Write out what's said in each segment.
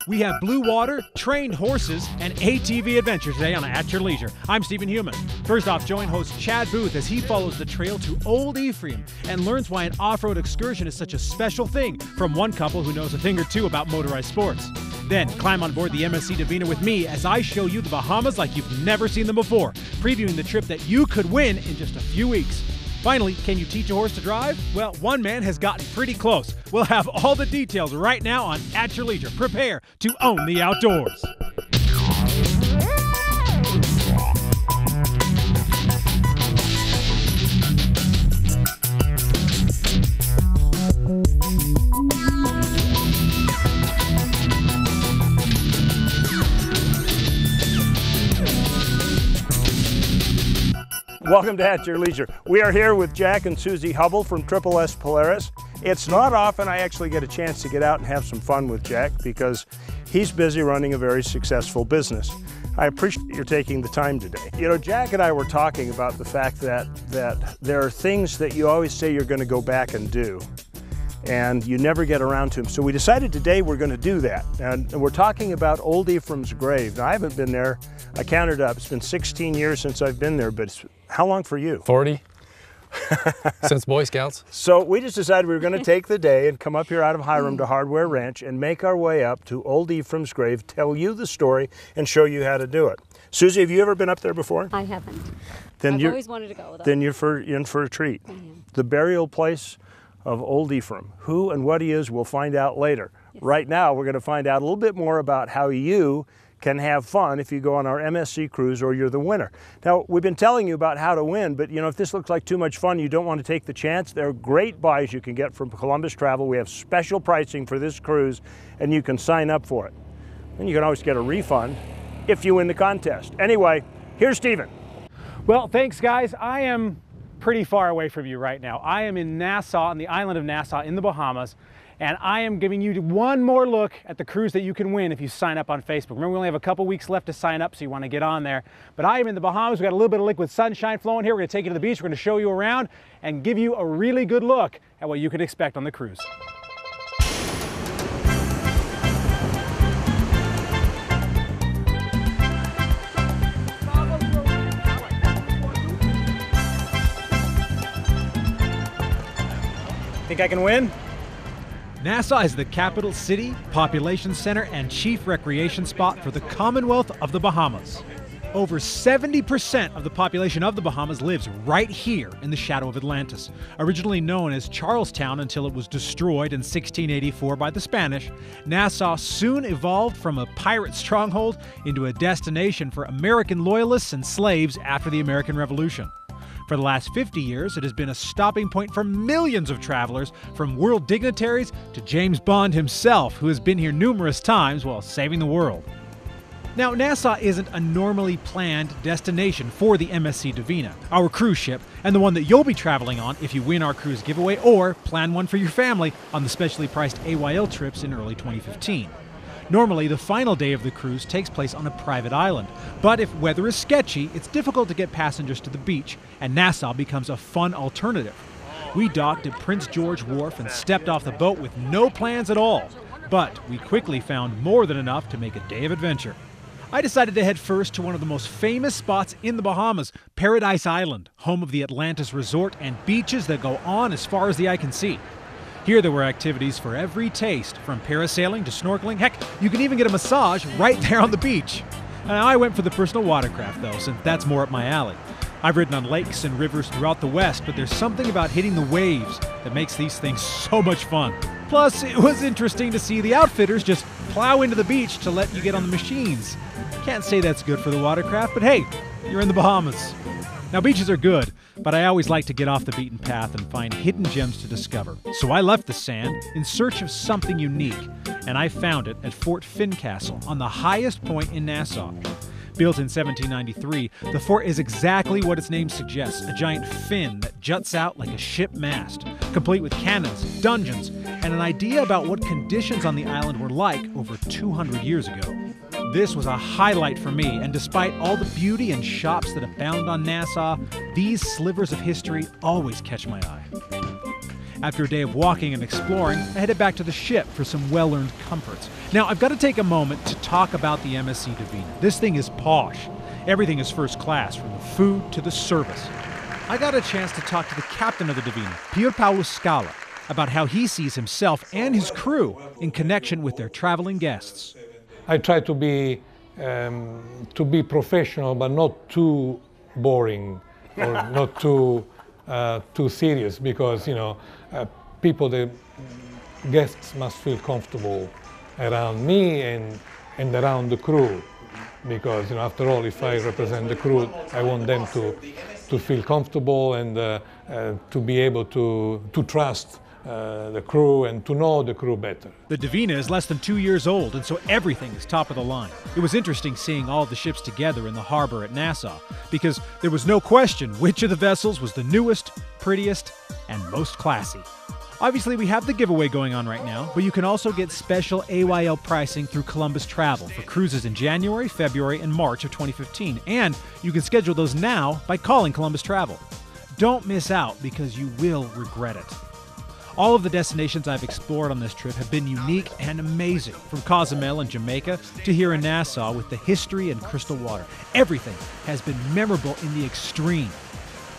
We have blue water, trained horses, and ATV adventure today on At Your Leisure. I'm Stephen Heumann. First off, join host Chad Booth as he follows the trail to Old Ephraim and learns why an off-road excursion is such a special thing from one couple who knows a thing or two about motorized sports. Then climb on board the MSC Divina with me as I show you the Bahamas like you've never seen them before, previewing the trip that you could win in just a few weeks. Finally, can you teach a horse to drive? Well, one man has gotten pretty close. We'll have all the details right now on At Your Leisure. Prepare to own the outdoors. Welcome to At Your Leisure. We are here with Jack and Suzie Hubble from Triple S Polaris. It's not often I actually get a chance to get out and have some fun with Jack because he's busy running a very successful business. I appreciate you're taking the time today. You know, Jack and I were talking about the fact that there are things that you always say you're going to go back and do, and you never get around to them. So we decided today we're going to do that. And we're talking about Old Ephraim's grave. Now, I haven't been there. I counted up. It's been 16 years since I've been there, but how long for you? 40. Since Boy Scouts. So we just decided we were going to take the day and come up here out of Hiram to Hardware Ranch and make our way up to Old Ephraim's grave, tell you the story, and show you how to do it. Suzie, have you ever been up there before? I haven't. Then I've always wanted to go with Then you're in for a treat. The burial place of Old Ephraim. Who and what he is, we'll find out later. Yes. Right now, we're going to find out a little bit more about how you can have fun if you go on our MSC cruise or you're the winner. Now, we've been telling you about how to win, but you know, if this looks like too much fun, you don't want to take the chance, there are great buys you can get from Columbus Travel. We have special pricing for this cruise, and you can sign up for it. And you can always get a refund if you win the contest. Anyway, here's Stephen. Well, thanks, guys. I am pretty far away from you right now. I am in Nassau, on the island of Nassau in the Bahamas, and I am giving you one more look at the cruise that you can win if you sign up on Facebook. Remember, we only have a couple weeks left to sign up, so you want to get on there. But I am in the Bahamas. We've got a little bit of liquid sunshine flowing here. We're going to take you to the beach. We're going to show you around and give you a really good look at what you can expect on the cruise. Think I can win? Nassau is the capital city, population center, and chief recreation spot for the Commonwealth of the Bahamas. Over 70% of the population of the Bahamas lives right here in the shadow of Atlantis. Originally known as Charlestown until it was destroyed in 1684 by the Spanish, Nassau soon evolved from a pirate stronghold into a destination for American loyalists and slaves after the American Revolution. For the last 50 years, it has been a stopping point for millions of travelers, from world dignitaries to James Bond himself, who has been here numerous times while saving the world. Now, Nassau isn't a normally planned destination for the MSC Divina, our cruise ship, and the one that you'll be traveling on if you win our cruise giveaway or plan one for your family on the specially priced AYL trips in early 2015. Normally, the final day of the cruise takes place on a private island, but if weather is sketchy, it's difficult to get passengers to the beach, and Nassau becomes a fun alternative. We docked at Prince George Wharf and stepped off the boat with no plans at all, but we quickly found more than enough to make a day of adventure. I decided to head first to one of the most famous spots in the Bahamas, Paradise Island, home of the Atlantis Resort and beaches that go on as far as the eye can see. Here there were activities for every taste, from parasailing to snorkeling. Heck, you can even get a massage right there on the beach. I went for the personal watercraft though, since that's more up my alley. I've ridden on lakes and rivers throughout the West, but there's something about hitting the waves that makes these things so much fun. Plus, it was interesting to see the outfitters just plow into the beach to let you get on the machines. Can't say that's good for the watercraft, but hey, you're in the Bahamas. Now, beaches are good, but I always like to get off the beaten path and find hidden gems to discover. So I left the sand in search of something unique, and I found it at Fort Fincastle on the highest point in Nassau. Built in 1793, the fort is exactly what its name suggests, a giant fin that juts out like a ship mast, complete with cannons, dungeons, and an idea about what conditions on the island were like over 200 years ago. This was a highlight for me, and despite all the beauty and shops that abound on Nassau, these slivers of history always catch my eye. After a day of walking and exploring, I headed back to the ship for some well-earned comforts. Now, I've got to take a moment to talk about the MSC Divina. This thing is posh. Everything is first class, from the food to the service. I got a chance to talk to the captain of the Divina, Pier Paolo Scala, about how he sees himself and his crew in connection with their traveling guests. I try to be professional, but not too boring or not too serious, because the guests must feel comfortable around me and around the crew, because after all, if I represent the crew, I want them to feel comfortable and to be able to trust the crew and to know the crew better. The Divina is less than 2 years old, and so everything is top of the line. It was interesting seeing all the ships together in the harbor at Nassau, because there was no question which of the vessels was the newest, prettiest, and most classy. Obviously, we have the giveaway going on right now, but you can also get special AYL pricing through Columbus Travel for cruises in January, February, and March of 2015. And you can schedule those now by calling Columbus Travel. Don't miss out, because you will regret it. All of the destinations I've explored on this trip have been unique and amazing, from Cozumel in Jamaica to here in Nassau with the history and crystal water. Everything has been memorable in the extreme.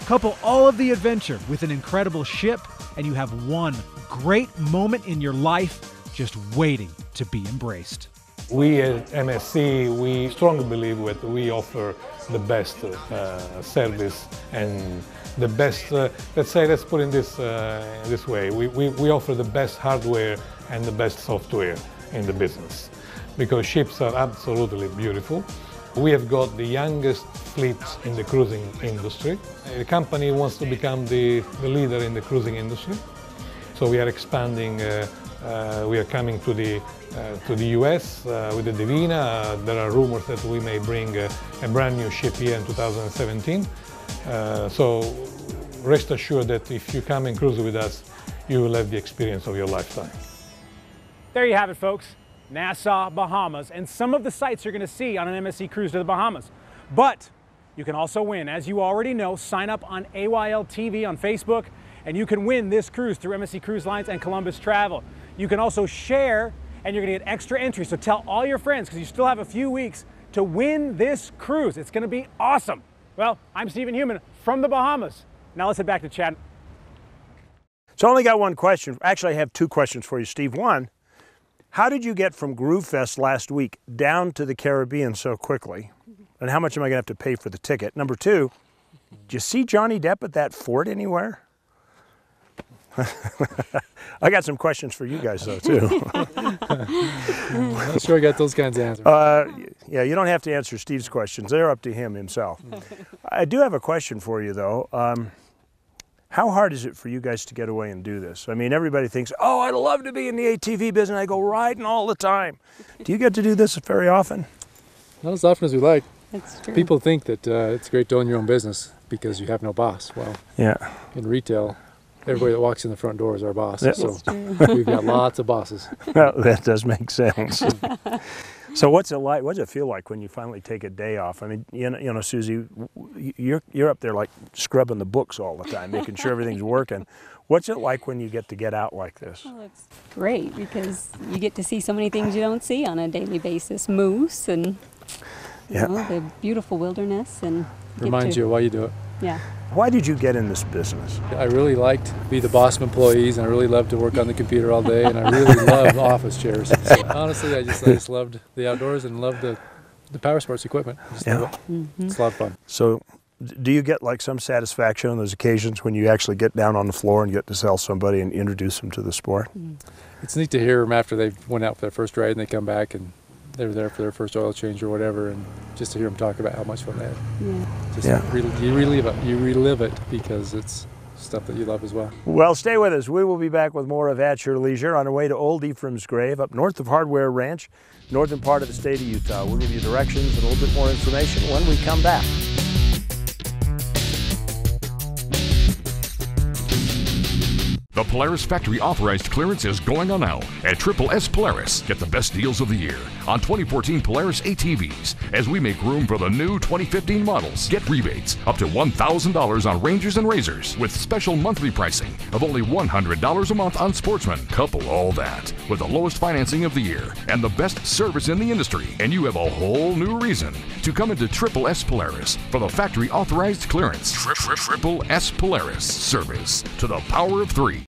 Couple all of the adventure with an incredible ship, and you have one great moment in your life just waiting to be embraced. We at MSC, we strongly believe that we offer the best service and the best, let's put it this way, we offer the best hardware and the best software in the business, because ships are absolutely beautiful. We have got the youngest fleets in the cruising industry. The company wants to become the leader in the cruising industry. So we are expanding, we are coming to the US with the Divina. There are rumors that we may bring a brand new ship here in 2017. So rest assured that if you come and cruise with us, you will have the experience of your lifetime. There you have it, folks. Nassau, Bahamas, and some of the sights you're going to see on an MSC cruise to the Bahamas. But you can also win. As you already know, sign up on AYL TV on Facebook, and you can win this cruise through MSC Cruise Lines and Columbus Travel. You can also share, and you're going to get extra entries. So tell all your friends, because you still have a few weeks to win this cruise. It's going to be awesome. Well, I'm Stephen Heumann from the Bahamas. Now let's head back to Chad. So I only got one question. Actually, I have two questions for you, Steve. One, how did you get from Groove Fest last week down to the Caribbean so quickly? And how much am I going to have to pay for the ticket? Number two, did you see Johnny Depp at that fort anywhere? I got some questions for you guys, though, too. I'm not sure I got those kinds of answers. Yeah, you don't have to answer Steve's questions. They're up to him himself. I do have a question for you, though. How hard is it for you guys to get away and do this? I mean, everybody thinks, oh, I'd love to be in the ATV business. I go riding all the time. Do you get to do this very often? Not as often as we like. That's true. People think that it's great to own your own business because you have no boss. Well, yeah. In retail, everybody that walks in the front door is our boss. Yeah. So we've got lots of bosses. Well, that does make sense. So what's it like? What does it feel like when you finally take a day off? I mean, you know, Susie, you're up there like scrubbing the books all the time, making sure everything's working. What's it like when you get out like this? Well, it's great because you get to see so many things you don't see on a daily basis. Moose and you know, the beautiful wilderness, and Reminds you of why you do it. Yeah. Why did you get in this business? I really liked to be the boss of employees, and I really loved to work on the computer all day, and I really love office chairs. So honestly, I just loved the outdoors and loved the power sports equipment. I just love it. Mm-hmm. It's a lot of fun. So do you get like some satisfaction on those occasions when you actually get down on the floor and get to sell somebody and introduce them to the sport? Mm. It's neat to hear them after they went out for their first ride and they come back and they were there for their first oil change or whatever, and just to hear them talk about how much fun they had. Yeah. You relive it because it's stuff that you love as well. Well, stay with us. We will be back with more of At Your Leisure on our way to Old Ephraim's Grave up north of Hardware Ranch, northern part of the state of Utah. We'll give you directions and a little bit more information when we come back. The Polaris factory authorized clearance is going on now at Triple S Polaris. Get the best deals of the year on 2014 Polaris ATVs as we make room for the new 2015 models. Get rebates up to $1,000 on Rangers and Razors with special monthly pricing of only $100 a month on Sportsman. Couple all that with the lowest financing of the year and the best service in the industry, and you have a whole new reason to come into Triple S Polaris for the factory authorized clearance. Triple S Polaris. Service to the power of 3.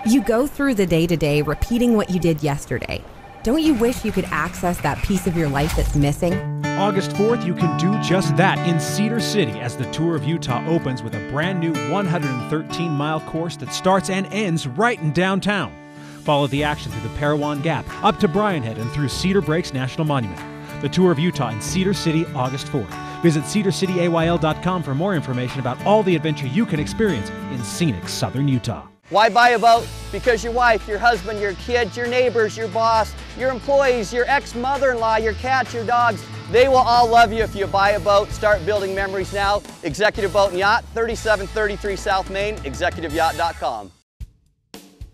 You go through the day-to-day repeating what you did yesterday. Don't you wish you could access that piece of your life that's missing? August 4th, you can do just that in Cedar City as the Tour of Utah opens with a brand new 113-mile course that starts and ends right in downtown. Follow the action through the Parowan Gap, up to Bryan Head, and through Cedar Breaks National Monument. The Tour of Utah in Cedar City, August 4th. Visit cedarcityayl.com for more information about all the adventure you can experience in scenic southern Utah. Why buy a boat? Because your wife, your husband, your kids, your neighbors, your boss, your employees, your ex-mother-in-law, your cats, your dogs, they will all love you if you buy a boat. Start building memories now. Executive Boat and Yacht, 3733 South Main, executiveyacht.com.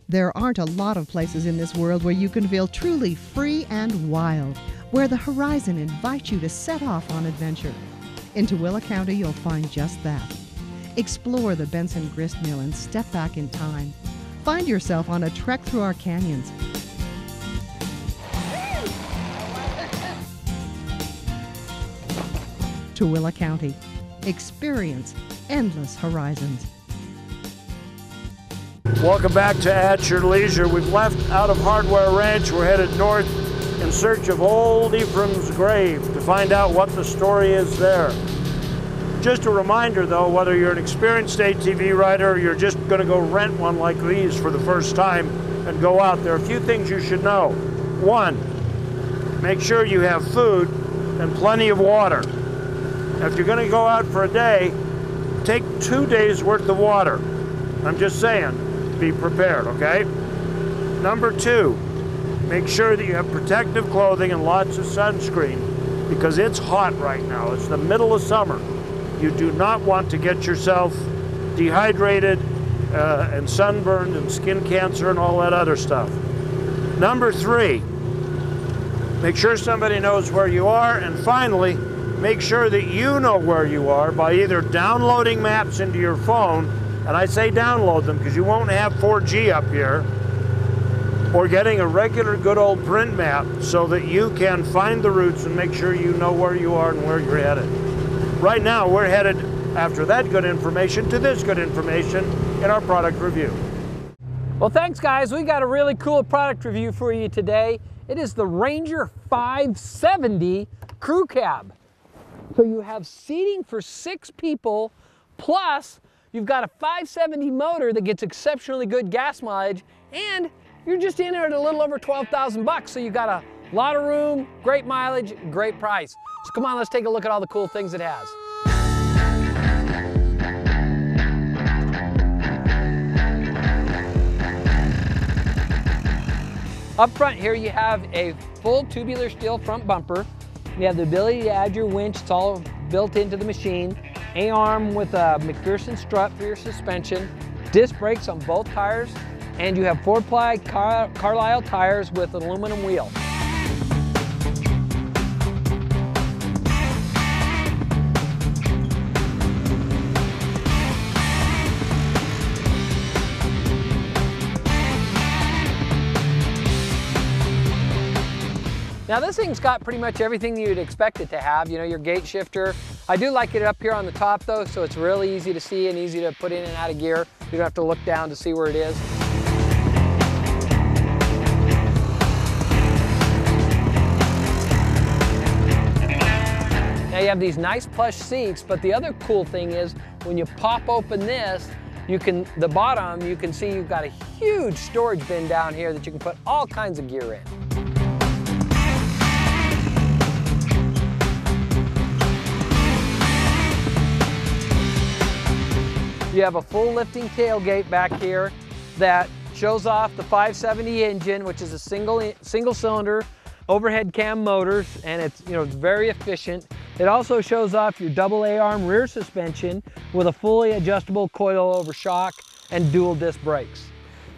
There aren't a lot of places in this world where you can feel truly free and wild, where the horizon invites you to set off on adventure. In Tooele County, you'll find just that. Explore the Benson Grist Mill and step back in time. Find yourself on a trek through our canyons. Tooele County. Experience endless horizons. Welcome back to At Your Leisure. We've left out of Hardware Ranch. We're headed north in search of old Ephraim's grave to find out what the story is there. Just a reminder though, whether you're an experienced ATV rider or you're just going to go rent one like these for the first time and go out, there are a few things you should know. One, make sure you have food and plenty of water. Now, if you're going to go out for a day, take 2 days worth of water. I'm just saying, be prepared, okay? Number 2, make sure that you have protective clothing and lots of sunscreen because it's hot right now. It's the middle of summer. You do not want to get yourself dehydrated and sunburned and skin cancer and all that other stuff. Number 3, make sure somebody knows where you are. And finally, make sure that you know where you are by either downloading maps into your phone, and I say download them because you won't have 4G up here, or getting a regular good old print map so that you can find the routes and make sure you know where you are and where you're headed. Right now, we're headed, after that good information, to this good information in our product review. Well, thanks guys. We got a really cool product review for you today. It is the Ranger 570 Crew Cab. So you have seating for 6 people, plus you've got a 570 motor that gets exceptionally good gas mileage, and you're just in there at a little over 12,000 bucks. So you got a lot of room, great mileage, great price. So come on, let's take a look at all the cool things it has. Up front here you have a full tubular steel front bumper. You have the ability to add your winch, it's all built into the machine. A-arm with a McPherson strut for your suspension. Disc brakes on both tires, and you have 4-ply Carlisle tires with an aluminum wheel. Now this thing's got pretty much everything you'd expect it to have. You know, your gate shifter. I do like it up here on the top though, so it's really easy to see and easy to put in and out of gear. You don't have to look down to see where it is. Now you have these nice plush seats, but the other cool thing is when you pop open this, the bottom, you can see you've got a huge storage bin down here that you can put all kinds of gear in. You have a full lifting tailgate back here that shows off the 570 engine, which is a single cylinder overhead cam motors, and it's very efficient. It also shows off your double A-arm rear suspension with a fully adjustable coil over shock. and dual disc brakes.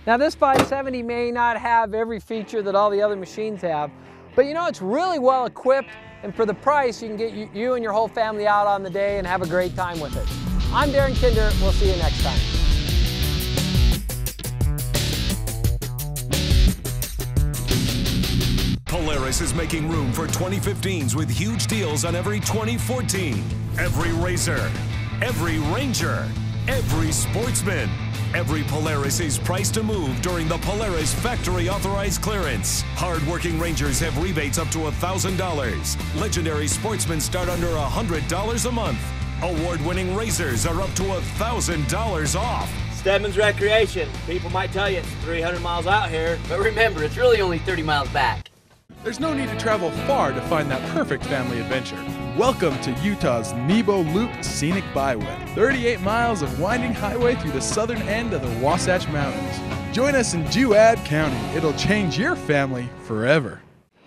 Now this 570 may not have every feature that all the other machines have, but you know, it's really well equipped, and for the price, you can get you and your whole family out on the day and have a great time with it. I'm Darren Kinder. We'll see you next time. Polaris is making room for 2015s with huge deals on every 2014. Every racer, every Ranger, every sportsman. Every Polaris is priced to move during the Polaris factory authorized clearance. Hard-working Rangers have rebates up to $1,000. Legendary sportsmen start under $100 a month. Award-winning racers are up to $1,000 off. Stedman's Recreation. People might tell you it's 300 miles out here, but remember, it's really only 30 miles back. There's no need to travel far to find that perfect family adventure. Welcome to Utah's Nebo Loop Scenic Byway. 38 miles of winding highway through the southern end of the Wasatch Mountains. Join us in Juab County. It'll change your family forever.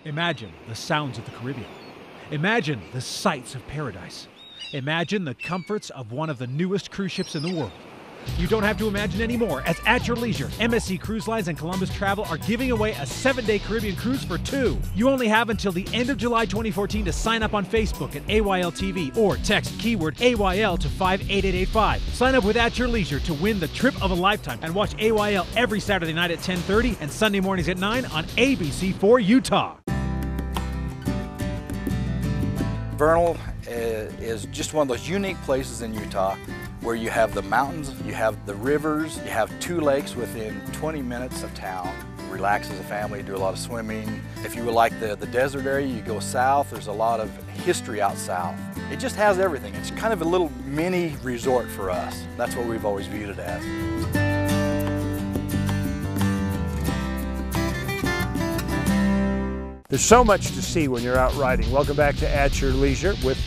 Imagine the sounds of the Caribbean. Imagine the sights of paradise. Imagine the comforts of one of the newest cruise ships in the world. You don't have to imagine anymore, as at your leisure, MSC Cruise Lines and Columbus Travel are giving away a 7-day Caribbean cruise for 2. You only have until the end of July 2014 to sign up on Facebook at AYL TV or text keyword AYL to 58885. Sign up with At Your Leisure to win the trip of a lifetime and watch AYL every Saturday night at 10:30 and Sunday mornings at 9 on ABC4 Utah. Vernal is just one of those unique places in Utah where you have the mountains, you have the rivers, you have 2 lakes within 20 minutes of town. Relax as a family, do a lot of swimming. If you would like the desert area, you go south. There's a lot of history out south. It just has everything. It's kind of a little mini resort for us. That's what we've always viewed it as. There's so much to see when you're out riding. Welcome back to At Your Leisure with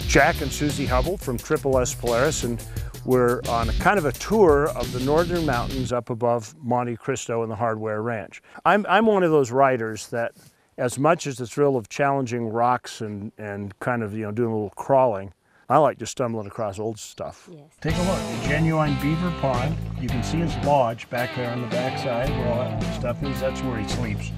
Jack and Suzie Hubble from Triple S Polaris, and we're on kind of a tour of the northern mountains up above Monte Cristo and the Hardware Ranch. I'm one of those riders that, as much as the thrill of challenging rocks and kind of, you know, doing a little crawling, I like just stumbling across old stuff. Yes. Take a look, the genuine beaver pond. You can see his lodge back there on the backside where all that stuff is. That's where he sleeps.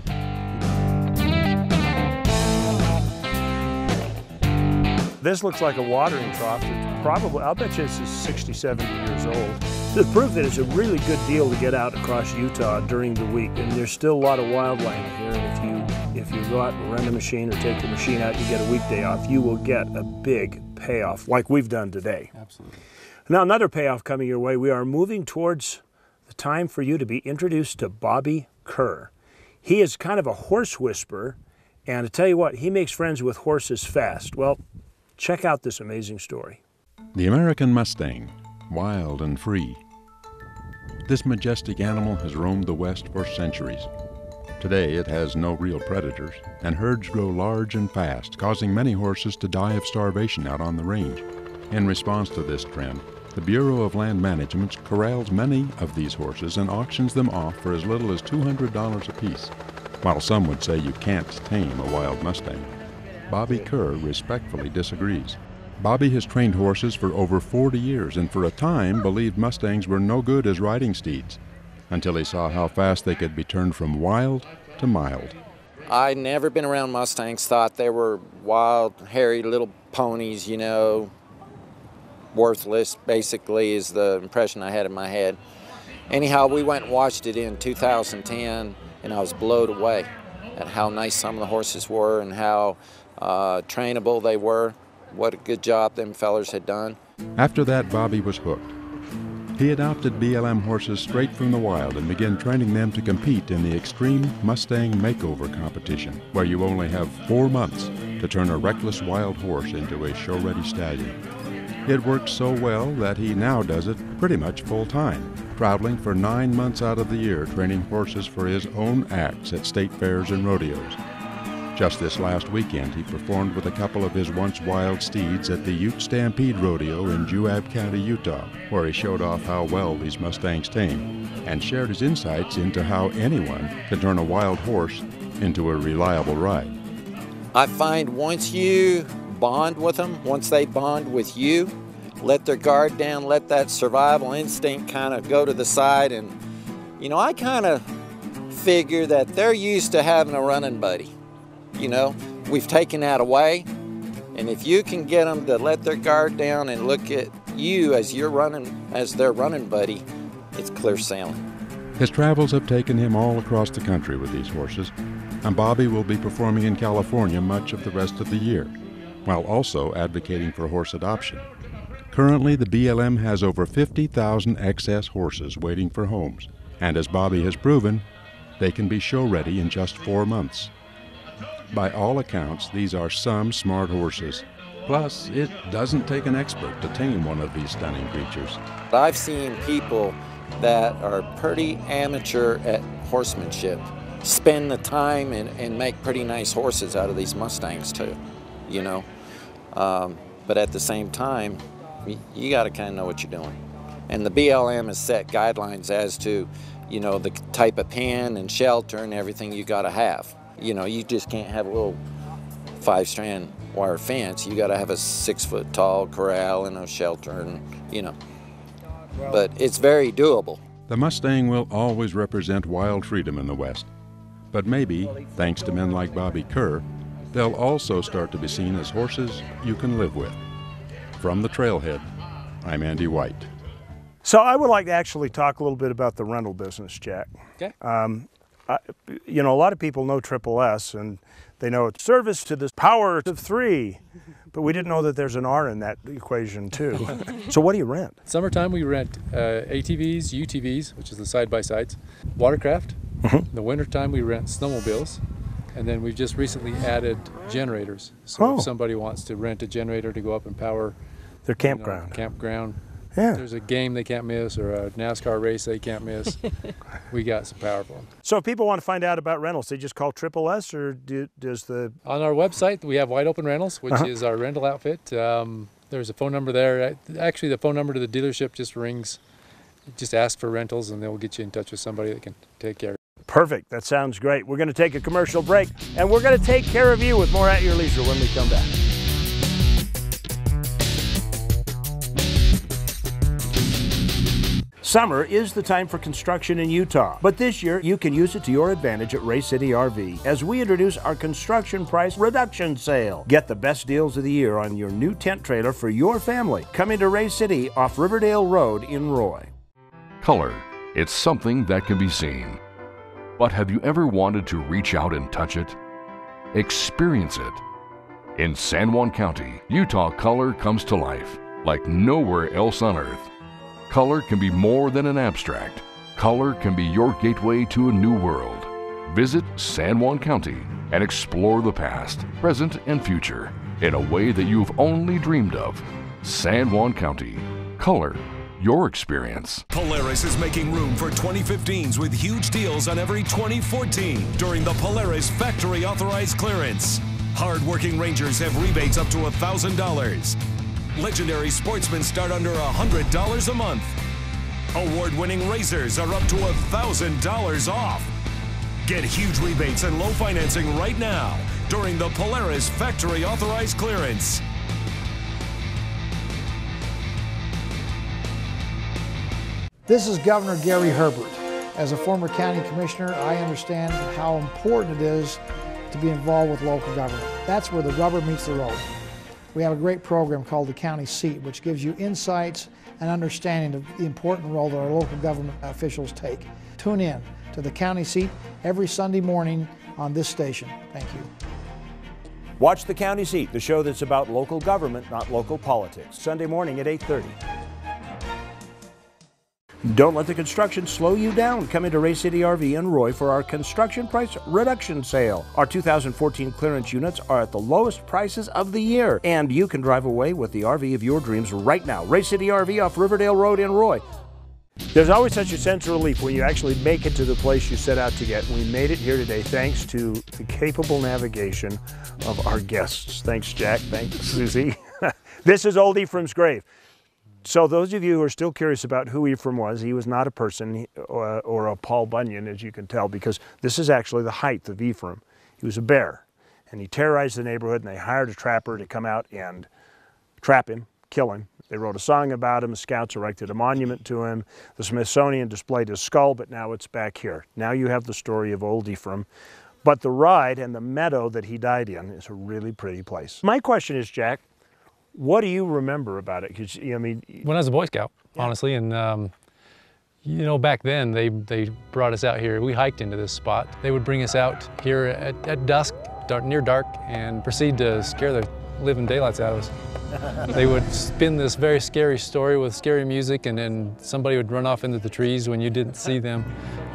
This looks like a watering trough. It's probably, I'll bet you this is 60, 70 years old. The proof that it's a really good deal to get out across Utah during the week, and there's still a lot of wildland here. And if you go out and rent a machine or take the machine out, you get a weekday off, you will get a big payoff like we've done today. Absolutely. Now, another payoff coming your way. We are moving towards the time for you to be introduced to Booby Kerr. He is kind of a horse whisperer, and to tell you what, he makes friends with horses fast. Well, check out this amazing story. The American Mustang, wild and free. This majestic animal has roamed the West for centuries. Today it has no real predators, and herds grow large and fast, causing many horses to die of starvation out on the range. In response to this trend, the Bureau of Land Management corrals many of these horses and auctions them off for as little as $200 apiece. While some would say you can't tame a wild Mustang, Booby Kerr respectfully disagrees. Bobby has trained horses for over 40 years and for a time believed Mustangs were no good as riding steeds, until he saw how fast they could be turned from wild to mild. I'd never been around Mustangs, thought they were wild, hairy little ponies, you know, worthless, basically, is the impression I had in my head. Anyhow, we went and watched it in 2010, and I was blown away at how nice some of the horses were and how trainable they were. What a good job them fellers had done. After that, Bobby was hooked. He adopted BLM horses straight from the wild and began training them to compete in the Extreme Mustang Makeover competition, where you only have 4 months to turn a reckless wild horse into a show-ready stallion. It worked so well that he now does it pretty much full-time, traveling for 9 months out of the year training horses for his own acts at state fairs and rodeos. Just this last weekend, he performed with a couple of his once wild steeds at the Ute Stampede Rodeo in Juab County, Utah, where he showed off how well these Mustangs tame and shared his insights into how anyone can turn a wild horse into a reliable ride. I find once you bond with them, once they bond with you, let their guard down, let that survival instinct kind of go to the side. And, you know, I kind of figure that they're used to having a running buddy. You know, we've taken that away. And if you can get them to let their guard down and look at you as their running buddy, it's clear sailing. His travels have taken him all across the country with these horses, and Bobby will be performing in California much of the rest of the year, while also advocating for horse adoption. Currently, the BLM has over 50,000 excess horses waiting for homes, and as Bobby has proven, they can be show-ready in just 4 months. By all accounts, these are some smart horses. Plus, it doesn't take an expert to tame one of these stunning creatures. I've seen people that are pretty amateur at horsemanship spend the time and make pretty nice horses out of these Mustangs too, you know. But at the same time, you got to kind of know what you're doing. And the BLM has set guidelines as to, you know, the type of pen and shelter and everything you got to have. You know, you just can't have a little 5-strand wire fence. You got to have a 6-foot tall corral and a shelter, and you know. But it's very doable. The Mustang will always represent wild freedom in the West. But maybe, thanks to men like Booby Kerr, they'll also start to be seen as horses you can live with. From the Trailhead, I'm Andy White. So I would like to actually talk a little bit about the rental business, Jack. Okay. You know, a lot of people know Triple S, and they know it's service to the power of 3, but we didn't know that there's an R in that equation too. So what do you rent? Summertime we rent ATVs, UTVs, which is the side-by-sides, watercraft. In the wintertime we rent snowmobiles, and then we've just recently added generators. So if somebody wants to rent a generator to go up and power their campground. Yeah. There's a game they can't miss or a NASCAR race they can't miss. We got some power for them. So if people want to find out about rentals, they just call Triple S, or does the... On our website, we have Wide Open Rentals, which is our rental outfit. There's a phone number there. Actually, the phone number to the dealership just rings. Just ask for rentals, and they'll get you in touch with somebody that can take care of it. Perfect. That sounds great. We're going to take a commercial break, and we're going to take care of you with more At Your Leisure when we come back. Summer is the time for construction in Utah, but this year you can use it to your advantage at Ray City RV as we introduce our construction price reduction sale. Get the best deals of the year on your new tent trailer for your family. Coming to Ray City off Riverdale Road in Roy. Color. It's something that can be seen. But have you ever wanted to reach out and touch it? Experience it. In San Juan County, Utah, color comes to life like nowhere else on earth. Color can be more than an abstract. Color can be your gateway to a new world. Visit San Juan County and explore the past, present, and future in a way that you've only dreamed of. San Juan County. Color your experience. Polaris is making room for 2015s with huge deals on every 2014 during the Polaris Factory Authorized Clearance. Hard-working Rangers have rebates up to $1,000. Legendary Sportsmen start under $100 a month. Award-winning Razors are up to $1,000 off. Get huge rebates and low financing right now during the Polaris Factory Authorized Clearance. This is Governor Gary Herbert. As a former county commissioner, I understand how important it is to be involved with local government. That's where the rubber meets the road. We have a great program called the County Seat, which gives you insights and understanding of the important role that our local government officials take. Tune in to the County Seat every Sunday morning on this station. Thank you. Watch the County Seat, the show that's about local government, not local politics. Sunday morning at 8:30. Don't let the construction slow you down. Come into Ray City RV in Roy for our construction price reduction sale. Our 2014 clearance units are at the lowest prices of the year, and you can drive away with the RV of your dreams right now. Ray City RV off Riverdale Road in Roy. There's always such a sense of relief when you actually make it to the place you set out to get. We made it here today thanks to the capable navigation of our guests. Thanks, Jack. Thanks, Suzie. This is old Ephraim's grave. So those of you who are still curious about who Ephraim was, he was not a person or a Paul Bunyan, as you can tell, because this is actually the height of Ephraim. He was a bear, and he terrorized the neighborhood, and they hired a trapper to come out and trap him, kill him, They wrote a song about him. Scouts erected a monument to him. The Smithsonian displayed his skull, but now it's back here. Now you have the story of old Ephraim. But the ride and the meadow that he died in is a really pretty place. My question is, Jack, what do you remember about it? 'Cause, I mean, when I was a Boy Scout, honestly, and you know, back then they brought us out here. We hiked into this spot. They would bring us out here at dusk, near dark, and proceed to scare the living daylights out of us. They would spin this very scary story with scary music, and then somebody would run off into the trees when you didn't see them.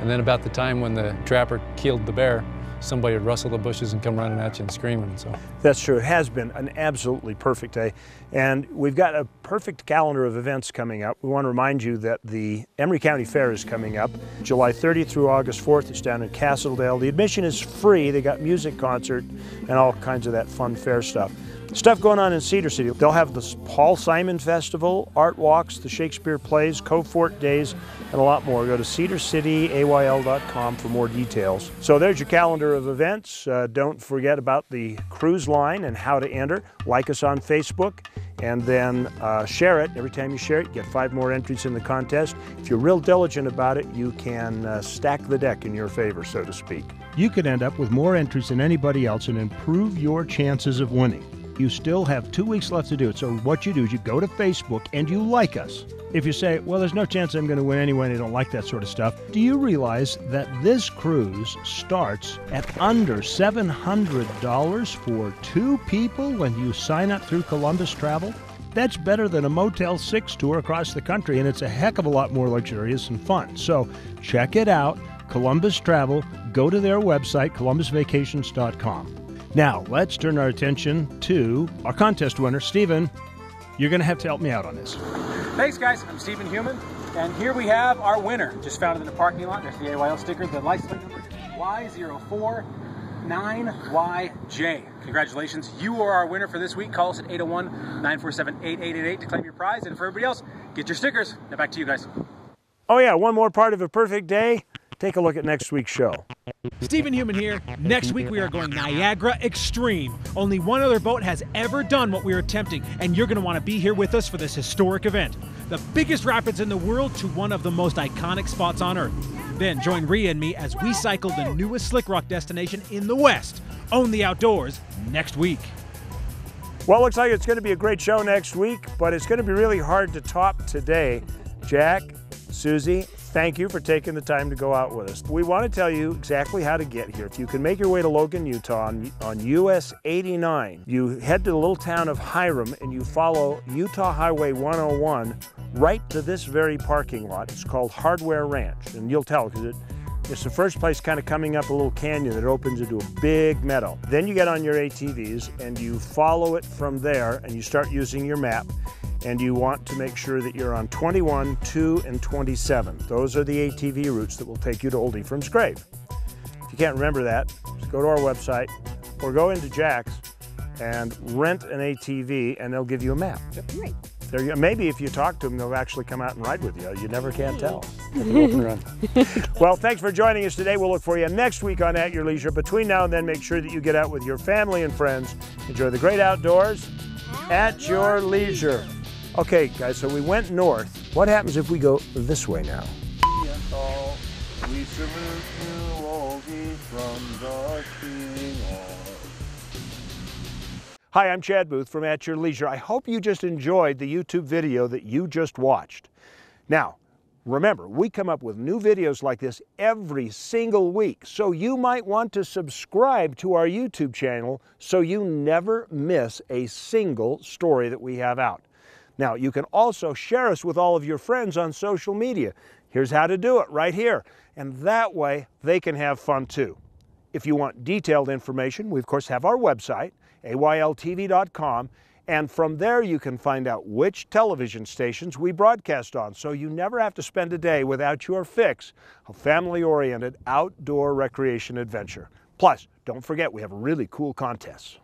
And then about the time when the trapper killed the bear, somebody would rustle the bushes and come running at you and screaming. So that's true. It has been an absolutely perfect day. And we've got a perfect calendar of events coming up. We want to remind you that the Emory County Fair is coming up July 30th through August 4th. It's down in Castledale. The admission is free. They got music concert and all kinds of that fun fair stuff. Stuff going on in Cedar City. They'll have the Paul Simon Festival, art walks, the Shakespeare plays, Cove Fort Days, and a lot more. Go to cedarcityayl.com for more details. So there's your calendar of events. Don't forget about the cruise line and how to enter. Like us on Facebook, and then share it. Every time you share it, you get 5 more entries in the contest. If you're real diligent about it, you can stack the deck in your favor, so to speak. You could end up with more entries than anybody else and improve your chances of winning. You still have 2 weeks left to do it. So what you do is you go to Facebook and you like us. If you say, well, there's no chance I'm going to win anyway and I don't like that sort of stuff, do you realize that this cruise starts at under $700 for 2 people when you sign up through Columbus Travel? That's better than a Motel 6 tour across the country, and it's a heck of a lot more luxurious and fun. So check it out, Columbus Travel. Go to their website, columbusvacations.com. Now, let's turn our attention to our contest winner. Stephen, you're going to have to help me out on this. Thanks, guys. I'm Stephen Human, and here we have our winner. Just found it in the parking lot. There's the AYL sticker. The license plate number Y049YJ. Congratulations. You are our winner for this week. Call us at 801-947-8888 to claim your prize. And for everybody else, get your stickers. Now back to you guys. Oh, yeah, one more part of a perfect day. Take a look at next week's show. Stephen Human here. Next week we are going Niagara Extreme. Only one other boat has ever done what we are attempting, and you're going to want to be here with us for this historic event. The biggest rapids in the world to one of the most iconic spots on Earth. Then join Rhea and me as we cycle the newest slick rock destination in the West. Own the outdoors next week. Well, it looks like it's going to be a great show next week, but it's going to be really hard to top today. Jack, Suzie, thank you for taking the time to go out with us. We want to tell you exactly how to get here. If you can make your way to Logan, Utah on US 89, you head to the little town of Hiram and you follow Utah Highway 101 right to this very parking lot. It's called Hardware Ranch, and you'll tell because it's the first place kind of coming up a little canyon that opens into a big meadow. Then you get on your ATVs and you follow it from there and you start using your map. And you want to make sure that you're on 21, 2, and 27. Those are the ATV routes that will take you to Old Ephraim's grave. If you can't remember that, just go to our website or go into Jack's and rent an ATV and they'll give you a map. Yep. Right. There you go. Maybe if you talk to them, they'll actually come out and ride with you. You never can tell. Well, thanks for joining us today. We'll look for you next week on At Your Leisure. Between now and then, make sure that you get out with your family and friends. Enjoy the great outdoors at your leisure. Okay, guys, so we went north. What happens if we go this way now? Hi, I'm Chad Booth from At Your Leisure. I hope you just enjoyed the YouTube video that you just watched. Now, remember, we come up with new videos like this every single week, so you might want to subscribe to our YouTube channel so you never miss a single story that we have out. Now, you can also share us with all of your friends on social media. Here's how to do it right here. And that way, they can have fun too. If you want detailed information, we of course have our website, AYLTV.com, and from there you can find out which television stations we broadcast on, so you never have to spend a day without your fix of family-oriented outdoor recreation adventure. Plus, don't forget we have really cool contests.